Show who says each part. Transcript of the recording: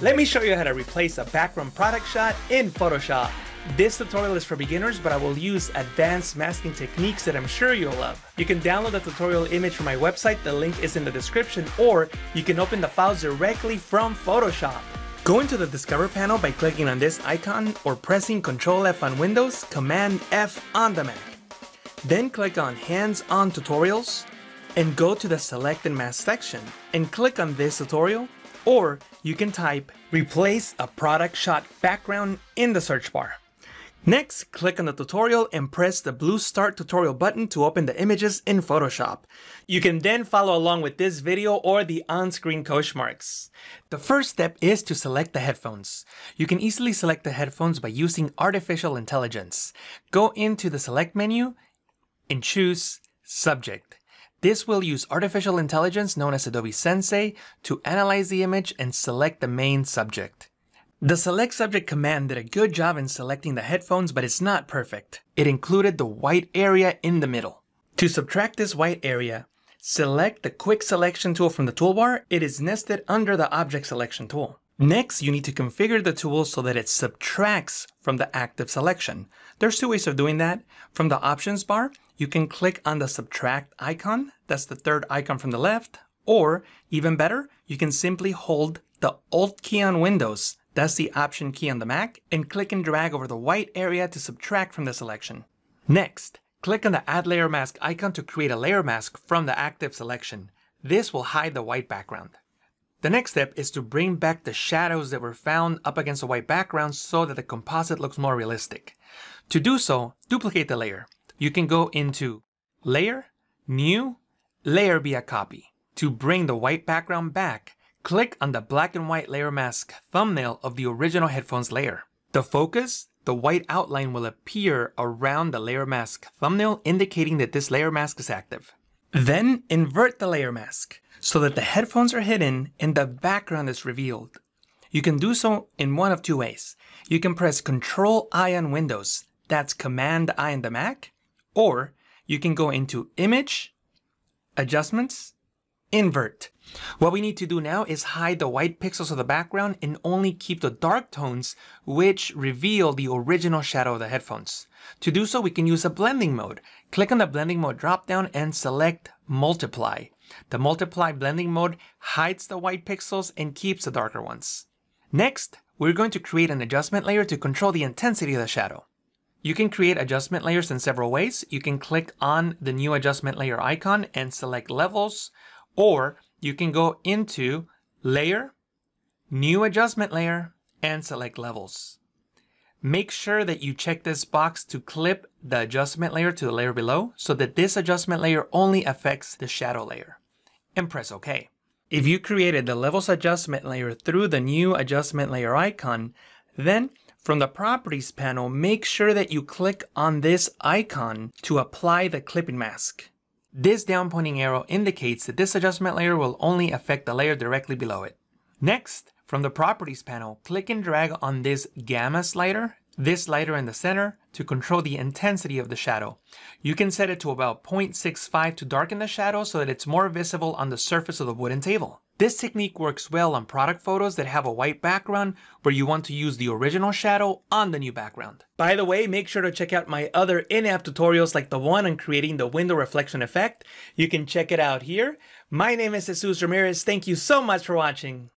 Speaker 1: Let me show you how to replace a background product shot in Photoshop. This tutorial is for beginners, but I will use advanced masking techniques that I'm sure you'll love. You can download the tutorial image from my website, the link is in the description, or you can open the files directly from Photoshop. Go into the Discover panel by clicking on this icon or pressing Ctrl F on Windows, Command F on the Mac. Then click on Hands-on Tutorials and go to the Select and Mask section and click on this tutorial, or you can type Replace a Product Shot Background in the search bar. Next, click on the tutorial and press the blue Start Tutorial button to open the images in Photoshop. You can then follow along with this video or the on-screen coach marks. The first step is to select the headphones. You can easily select the headphones by using artificial intelligence. Go into the Select menu and choose Subject. This will use artificial intelligence known as Adobe Sensei to analyze the image and select the main subject. The Select Subject command did a good job in selecting the headphones, but it's not perfect. It included the white area in the middle. To subtract this white area, select the Quick Selection tool from the toolbar. It is nested under the Object Selection tool. Next, you need to configure the tool so that it subtracts from the active selection. There's two ways of doing that. From the options bar, you can click on the subtract icon. That's the third icon from the left. Or, even better, you can simply hold the Alt key on Windows. That's the Option key on the Mac, and click and drag over the white area to subtract from the selection. Next, click on the Add Layer Mask icon to create a layer mask from the active selection. This will hide the white background. The next step is to bring back the shadows that were found up against the white background so that the composite looks more realistic. To do so, duplicate the layer. You can go into Layer, New, Layer via Copy. To bring the white background back, click on the black and white layer mask thumbnail of the original headphones layer. To focus, the white outline will appear around the layer mask thumbnail, indicating that this layer mask is active. Then invert the layer mask so that the headphones are hidden and the background is revealed. You can do so in one of two ways. You can press Ctrl-I on Windows, that's Command-I on the Mac, or you can go into Image, Adjustments, Invert. What we need to do now is hide the white pixels of the background and only keep the dark tones which reveal the original shadow of the headphones. To do so, we can use a blending mode. Click on the blending mode dropdown and select Multiply. The Multiply blending mode hides the white pixels and keeps the darker ones. Next, we're going to create an adjustment layer to control the intensity of the shadow. You can create adjustment layers in several ways. You can click on the new adjustment layer icon and select levels, or you can go into Layer, New Adjustment Layer, and select Levels. Make sure that you check this box to clip the adjustment layer to the layer below so that this adjustment layer only affects the shadow layer. And press OK. If you created the Levels adjustment layer through the New Adjustment Layer icon, then from the Properties panel, make sure that you click on this icon to apply the clipping mask. This down pointing arrow indicates that this adjustment layer will only affect the layer directly below it. Next, from the Properties panel, click and drag on this Gamma slider, this slider in the center, to control the intensity of the shadow. You can set it to about 0.65 to darken the shadow so that it's more visible on the surface of the wooden table. This technique works well on product photos that have a white background where you want to use the original shadow on the new background. By the way, make sure to check out my other in-app tutorials like the one on creating the window reflection effect. You can check it out here. My name is Jesus Ramirez. Thank you so much for watching.